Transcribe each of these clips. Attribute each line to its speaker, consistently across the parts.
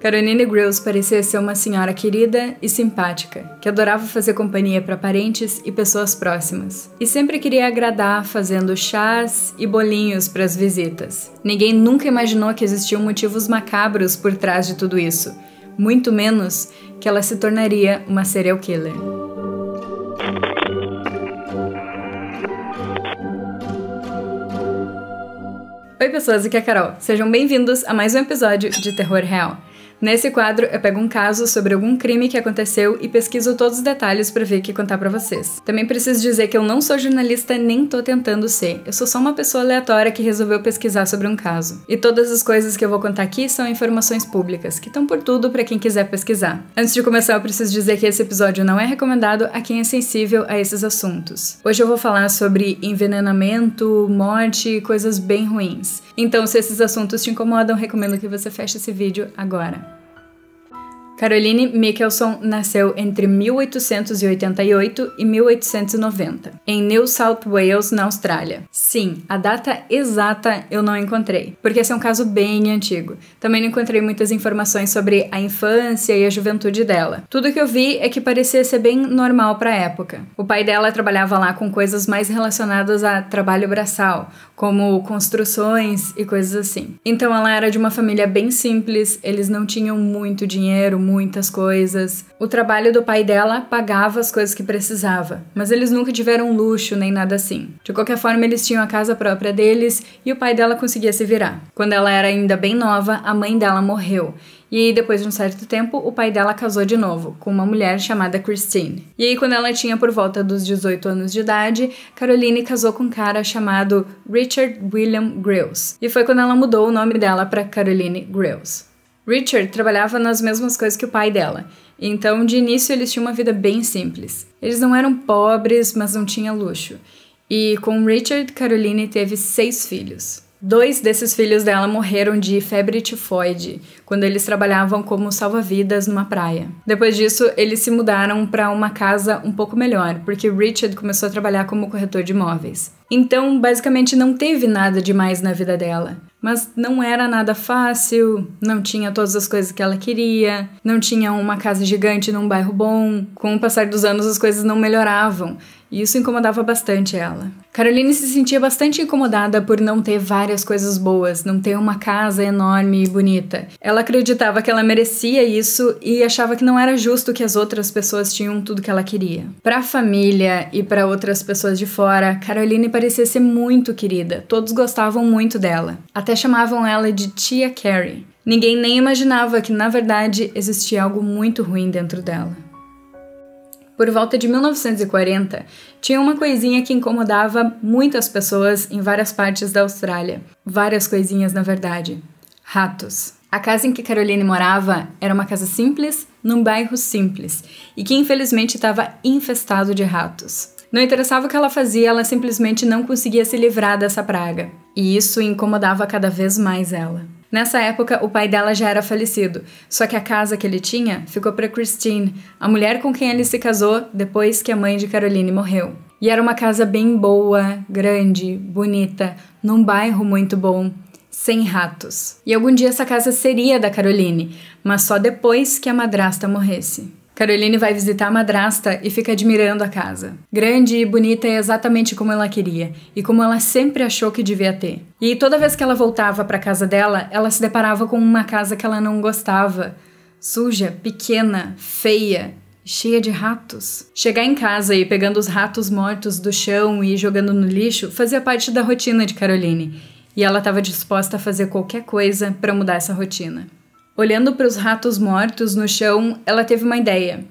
Speaker 1: Caroline Grylls parecia ser uma senhora querida e simpática, que adorava fazer companhia para parentes e pessoas próximas. E sempre queria agradar fazendo chás e bolinhos para as visitas. Ninguém nunca imaginou que existiam motivos macabros por trás de tudo isso, muito menos que ela se tornaria uma serial killer. Oi pessoas, aqui é a Carol. Sejam bem-vindos a mais um episódio de Terror Real. Nesse quadro, eu pego um caso sobre algum crime que aconteceu e pesquiso todos os detalhes pra ver o que contar pra vocês. Também preciso dizer que eu não sou jornalista nem tô tentando ser. Eu sou só uma pessoa aleatória que resolveu pesquisar sobre um caso. E todas as coisas que eu vou contar aqui são informações públicas, que estão por tudo pra quem quiser pesquisar. Antes de começar, eu preciso dizer que esse episódio não é recomendado a quem é sensível a esses assuntos. Hoje eu vou falar sobre envenenamento, morte e coisas bem ruins. Então, se esses assuntos te incomodam, recomendo que você feche esse vídeo agora. Caroline Michelson nasceu entre 1888 e 1890, em New South Wales, na Austrália. Sim, a data exata eu não encontrei, porque esse é um caso bem antigo. Também não encontrei muitas informações sobre a infância e a juventude dela. Tudo que eu vi é que parecia ser bem normal para a época. O pai dela trabalhava lá com coisas mais relacionadas a trabalho braçal, como construções e coisas assim. Então ela era de uma família bem simples, eles não tinham muito dinheiro, muitas coisas. O trabalho do pai dela pagava as coisas que precisava, mas eles nunca tiveram luxo nem nada assim. De qualquer forma, eles tinham a casa própria deles e o pai dela conseguia se virar. Quando ela era ainda bem nova, a mãe dela morreu. E depois de um certo tempo, o pai dela casou de novo, com uma mulher chamada Christine. E aí, quando ela tinha por volta dos 18 anos de idade, Caroline casou com um cara chamado Richard William Grylls. E foi quando ela mudou o nome dela para Caroline Grylls. Richard trabalhava nas mesmas coisas que o pai dela, então de início eles tinham uma vida bem simples. Eles não eram pobres, mas não tinham luxo. E com Richard, Caroline teve 6 filhos. 2 desses filhos dela morreram de febre tifoide, quando eles trabalhavam como salva-vidas numa praia. Depois disso, eles se mudaram para uma casa um pouco melhor, porque Richard começou a trabalhar como corretor de imóveis. Então, basicamente, não teve nada demais na vida dela. Mas não era nada fácil, não tinha todas as coisas que ela queria, não tinha uma casa gigante num bairro bom. Com o passar dos anos, as coisas não melhoravam. E isso incomodava bastante ela. Caroline se sentia bastante incomodada por não ter várias coisas boas, não ter uma casa enorme e bonita. Ela acreditava que ela merecia isso e achava que não era justo que as outras pessoas tinham tudo que ela queria. Para a família e para outras pessoas de fora, Caroline parecia ser muito querida. Todos gostavam muito dela. Até chamavam ela de Tia Carrie. Ninguém nem imaginava que, na verdade, existia algo muito ruim dentro dela. Por volta de 1940, tinha uma coisinha que incomodava muitas pessoas em várias partes da Austrália. Várias coisinhas, na verdade. Ratos. A casa em que Caroline morava era uma casa simples, num bairro simples, e que infelizmente estava infestado de ratos. Não interessava o que ela fazia, ela simplesmente não conseguia se livrar dessa praga. E isso incomodava cada vez mais ela. Nessa época, o pai dela já era falecido, só que a casa que ele tinha ficou para Christine, a mulher com quem ele se casou depois que a mãe de Caroline morreu. E era uma casa bem boa, grande, bonita, num bairro muito bom, sem ratos. E algum dia essa casa seria da Caroline, mas só depois que a madrasta morresse. Caroline vai visitar a madrasta e fica admirando a casa. Grande e bonita é exatamente como ela queria, e como ela sempre achou que devia ter. E toda vez que ela voltava para a casa dela, ela se deparava com uma casa que ela não gostava. Suja, pequena, feia, cheia de ratos. Chegar em casa e pegando os ratos mortos do chão e jogando no lixo fazia parte da rotina de Caroline, e ela estava disposta a fazer qualquer coisa para mudar essa rotina. Olhando para os ratos mortos no chão, ela teve uma ideia.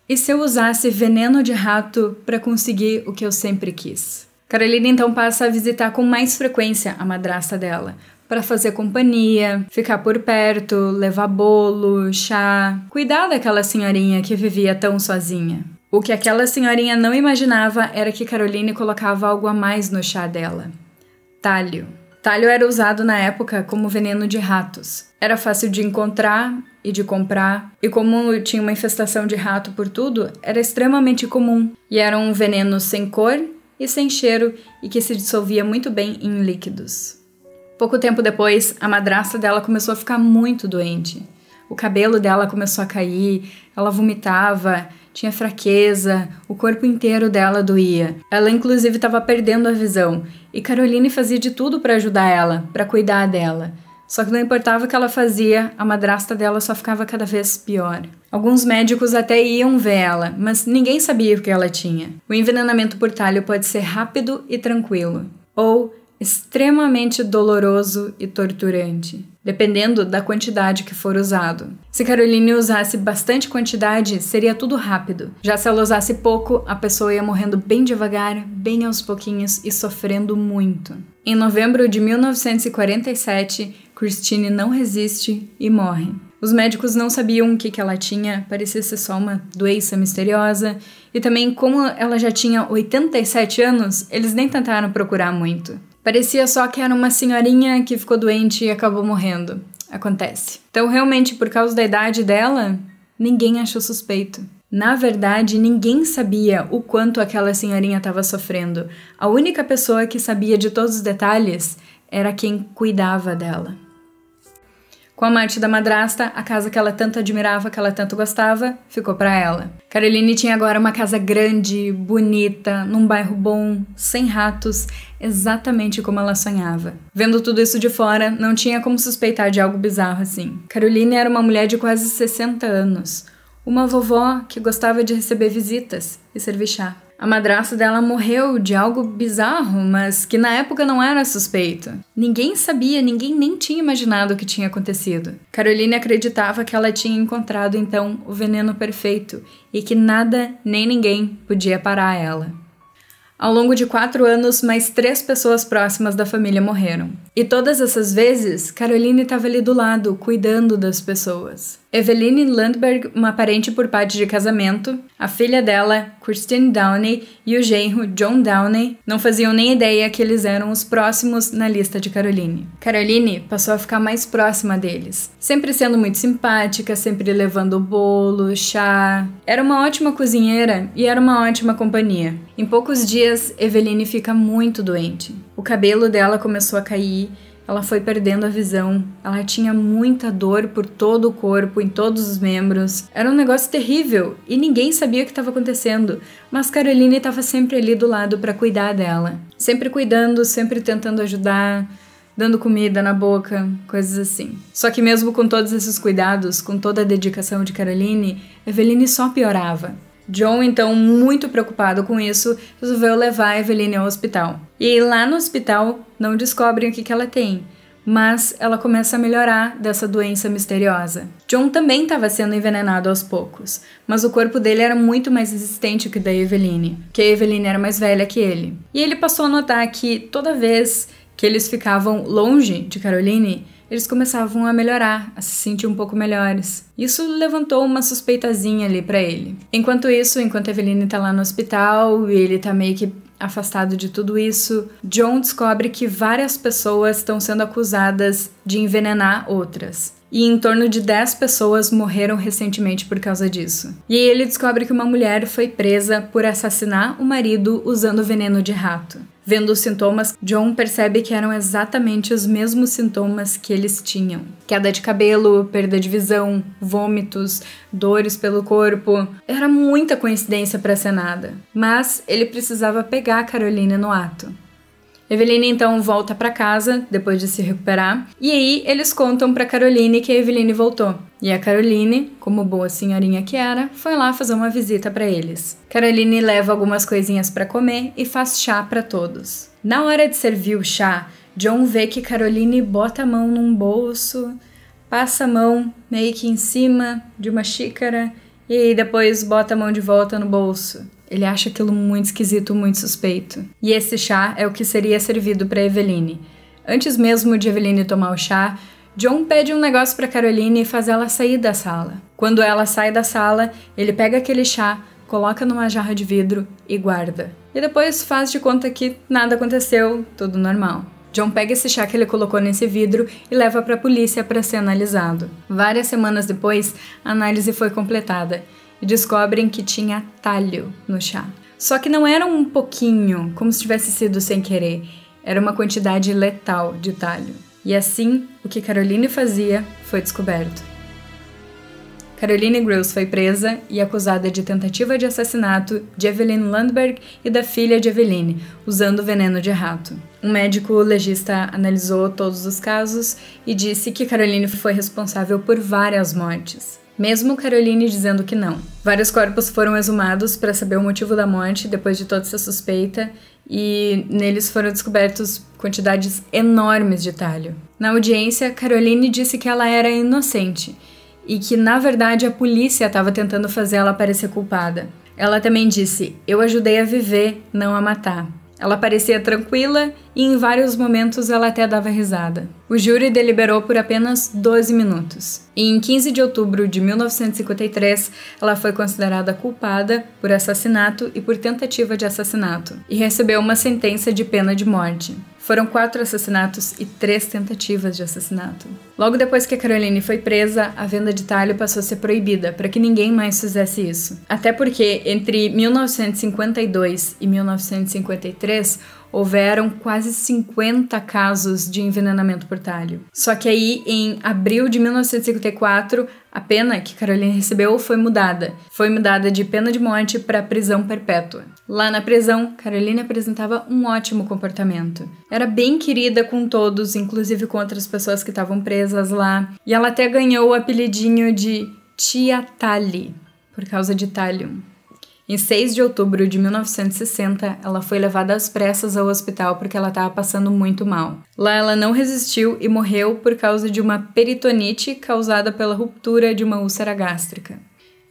Speaker 1: E se eu usasse veneno de rato para conseguir o que eu sempre quis? Caroline então passa a visitar com mais frequência a madrasta dela, para fazer companhia, ficar por perto, levar bolo, chá, cuidar daquela senhorinha que vivia tão sozinha. O que aquela senhorinha não imaginava era que Caroline colocava algo a mais no chá dela. Talho. Talho era usado na época como veneno de ratos. Era fácil de encontrar e de comprar, e como tinha uma infestação de rato por tudo, era extremamente comum. E era um veneno sem cor e sem cheiro e que se dissolvia muito bem em líquidos. Pouco tempo depois, a madrasta dela começou a ficar muito doente. O cabelo dela começou a cair, ela vomitava, tinha fraqueza, o corpo inteiro dela doía. Ela inclusive estava perdendo a visão, e Caroline fazia de tudo para ajudar ela, para cuidar dela. Só que não importava o que ela fazia, a madrasta dela só ficava cada vez pior. Alguns médicos até iam ver ela, mas ninguém sabia o que ela tinha. O envenenamento por talho pode ser rápido e tranquilo, ou extremamente doloroso e torturante, dependendo da quantidade que for usado. Se Caroline usasse bastante quantidade, seria tudo rápido. Já se ela usasse pouco, a pessoa ia morrendo bem devagar, bem aos pouquinhos e sofrendo muito. Em novembro de 1947, Christine não resiste e morre. Os médicos não sabiam o que ela tinha, parecia ser só uma doença misteriosa, e também como ela já tinha 87 anos, eles nem tentaram procurar muito. Parecia só que era uma senhorinha que ficou doente e acabou morrendo. Acontece. Então, realmente, por causa da idade dela, ninguém achou suspeito. Na verdade, ninguém sabia o quanto aquela senhorinha estava sofrendo. A única pessoa que sabia de todos os detalhes era quem cuidava dela. Com a morte da madrasta, a casa que ela tanto admirava, que ela tanto gostava, ficou para ela. Caroline tinha agora uma casa grande, bonita, num bairro bom, sem ratos, exatamente como ela sonhava. Vendo tudo isso de fora, não tinha como suspeitar de algo bizarro assim. Caroline era uma mulher de quase 60 anos, uma vovó que gostava de receber visitas e servir chá. A madrasta dela morreu de algo bizarro, mas que na época não era suspeito. Ninguém sabia, ninguém nem tinha imaginado o que tinha acontecido. Caroline acreditava que ela tinha encontrado então o veneno perfeito e que nada nem ninguém podia parar ela. Ao longo de 4 anos, mais 3 pessoas próximas da família morreram. E todas essas vezes, Caroline estava ali do lado, cuidando das pessoas. Eveline Landberg, uma parente por parte de casamento, a filha dela, Christine Downey, e o genro, John Downey, não faziam nem ideia que eles eram os próximos na lista de Caroline. Caroline passou a ficar mais próxima deles, sempre sendo muito simpática, sempre levando bolo, chá. Era uma ótima cozinheira e era uma ótima companhia. Em poucos dias, Eveline fica muito doente. O cabelo dela começou a cair, ela foi perdendo a visão, ela tinha muita dor por todo o corpo, em todos os membros. Era um negócio terrível e ninguém sabia o que estava acontecendo, mas Caroline estava sempre ali do lado para cuidar dela. Sempre cuidando, sempre tentando ajudar, dando comida na boca, coisas assim. Só que mesmo com todos esses cuidados, com toda a dedicação de Caroline, Eveline só piorava. John, então, muito preocupado com isso, resolveu levar a Eveline ao hospital. E lá no hospital não descobrem o que ela tem, mas ela começa a melhorar dessa doença misteriosa. John também estava sendo envenenado aos poucos, mas o corpo dele era muito mais resistente que o da Eveline, porque a Eveline era mais velha que ele. E ele passou a notar que toda vez que eles ficavam longe de Caroline, eles começavam a melhorar, a se sentir um pouco melhores. Isso levantou uma suspeitazinha ali pra ele. Enquanto a Eveline tá lá no hospital e ele tá meio que afastado de tudo isso, John descobre que várias pessoas estão sendo acusadas de envenenar outras. E em torno de 10 pessoas morreram recentemente por causa disso. E aí ele descobre que uma mulher foi presa por assassinar o marido usando veneno de rato. Vendo os sintomas, John percebe que eram exatamente os mesmos sintomas que eles tinham. Queda de cabelo, perda de visão, vômitos, dores pelo corpo. Era muita coincidência para ser nada. Mas ele precisava pegar a Caroline no ato. Eveline então volta para casa, depois de se recuperar, e aí eles contam para Caroline que a Eveline voltou. E a Caroline, como boa senhorinha que era, foi lá fazer uma visita para eles. Caroline leva algumas coisinhas para comer e faz chá para todos. Na hora de servir o chá, John vê que Caroline bota a mão num bolso, passa a mão meio que em cima de uma xícara e aí depois bota a mão de volta no bolso. Ele acha aquilo muito esquisito, muito suspeito. E esse chá é o que seria servido para Eveline. Antes mesmo de Eveline tomar o chá, John pede um negócio para Caroline e faz ela sair da sala. Quando ela sai da sala, ele pega aquele chá, coloca numa jarra de vidro e guarda. E depois faz de conta que nada aconteceu, tudo normal. John pega esse chá que ele colocou nesse vidro e leva para a polícia para ser analisado. Várias semanas depois, a análise foi completada e descobrem que tinha talho no chá. Só que não era um pouquinho, como se tivesse sido sem querer. Era uma quantidade letal de talho. E assim, o que Caroline fazia foi descoberto. Caroline Gross foi presa e acusada de tentativa de assassinato de Evelyn Landberg e da filha de Evelyn, usando veneno de rato. Um médico legista analisou todos os casos e disse que Caroline foi responsável por várias mortes, mesmo Caroline dizendo que não. Vários corpos foram exumados para saber o motivo da morte depois de toda essa suspeita, e neles foram descobertos quantidades enormes de talho. Na audiência, Caroline disse que ela era inocente e que, na verdade, a polícia estava tentando fazer ela parecer culpada. Ela também disse: "Eu ajudei a viver, não a matar." Ela parecia tranquila e em vários momentos ela até dava risada. O júri deliberou por apenas 12 minutos. E em 15 de outubro de 1953, ela foi considerada culpada por assassinato e por tentativa de assassinato, e recebeu uma sentença de pena de morte. Foram 4 assassinatos e 3 tentativas de assassinato. Logo depois que a Caroline foi presa, a venda de talho passou a ser proibida, para que ninguém mais fizesse isso. Até porque, entre 1952 e 1953, houveram quase 50 casos de envenenamento por talho. Só que aí, em abril de 1954, a pena que Caroline recebeu foi mudada. Foi mudada de pena de morte para prisão perpétua. Lá na prisão, Caroline apresentava um ótimo comportamento. Era bem querida com todos, inclusive com outras pessoas que estavam presas lá. E ela até ganhou o apelidinho de Tia Tali, por causa de talho. Em 6 de outubro de 1960, ela foi levada às pressas ao hospital porque ela estava passando muito mal. Lá ela não resistiu e morreu por causa de uma peritonite causada pela ruptura de uma úlcera gástrica.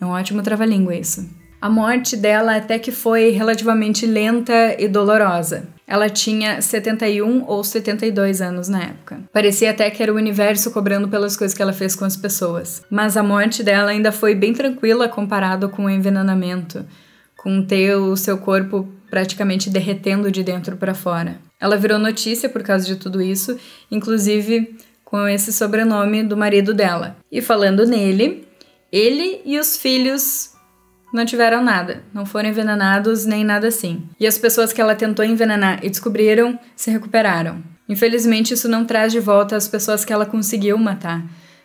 Speaker 1: É um ótimo trava-língua isso. A morte dela até que foi relativamente lenta e dolorosa. Ela tinha 71 ou 72 anos na época. Parecia até que era o universo cobrando pelas coisas que ela fez com as pessoas. Mas a morte dela ainda foi bem tranquila comparado com o envenenamento, com ter o seu corpo praticamente derretendo de dentro para fora. Ela virou notícia por causa de tudo isso, inclusive com esse sobrenome do marido dela. E falando nele, ele e os filhos não tiveram nada, não foram envenenados nem nada assim. E as pessoas que ela tentou envenenar e descobriram se recuperaram. Infelizmente, isso não traz de volta as pessoas que ela conseguiu matar,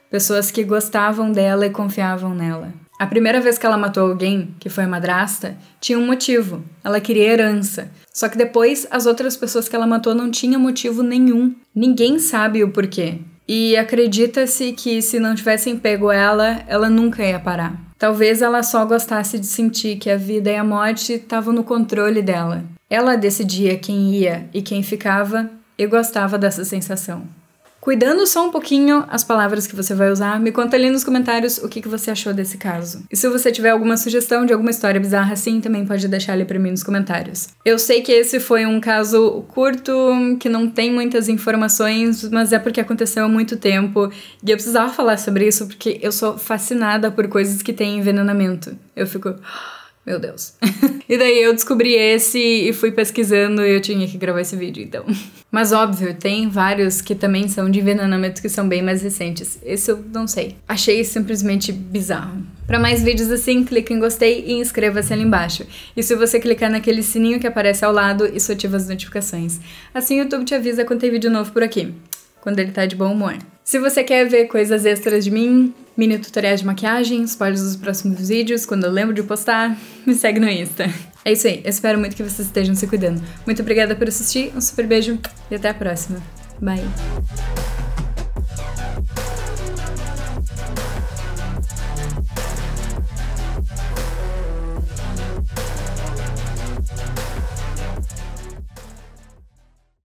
Speaker 1: pessoas que gostavam dela e confiavam nela. A primeira vez que ela matou alguém, que foi a madrasta, tinha um motivo. Ela queria herança. Só que depois, as outras pessoas que ela matou não tinham motivo nenhum. Ninguém sabe o porquê. E acredita-se que se não tivessem pego ela nunca ia parar. Talvez ela só gostasse de sentir que a vida e a morte estavam no controle dela. Ela decidia quem ia e quem ficava e gostava dessa sensação. Cuidando só um pouquinho as palavras que você vai usar, me conta ali nos comentários o que você achou desse caso. E se você tiver alguma sugestão de alguma história bizarra assim, também pode deixar ali pra mim nos comentários. Eu sei que esse foi um caso curto, que não tem muitas informações, mas é porque aconteceu há muito tempo. E eu precisava falar sobre isso porque eu sou fascinada por coisas que têm envenenamento. Eu fico... Meu Deus. E daí eu descobri esse e fui pesquisando e eu tinha que gravar esse vídeo, então. Mas óbvio, tem vários que também são de envenenamento que são bem mais recentes. Esse eu não sei. Achei simplesmente bizarro. Para mais vídeos assim, clique em gostei e inscreva-se ali embaixo. E se você clicar naquele sininho que aparece ao lado, isso ativa as notificações. Assim o YouTube te avisa quando tem vídeo novo por aqui, quando ele tá de bom humor. Se você quer ver coisas extras de mim, mini tutoriais de maquiagem, spoilers dos próximos vídeos, quando eu lembro de postar, me segue no Insta. É isso aí, eu espero muito que vocês estejam se cuidando. Muito obrigada por assistir, um super beijo e até a próxima. Bye!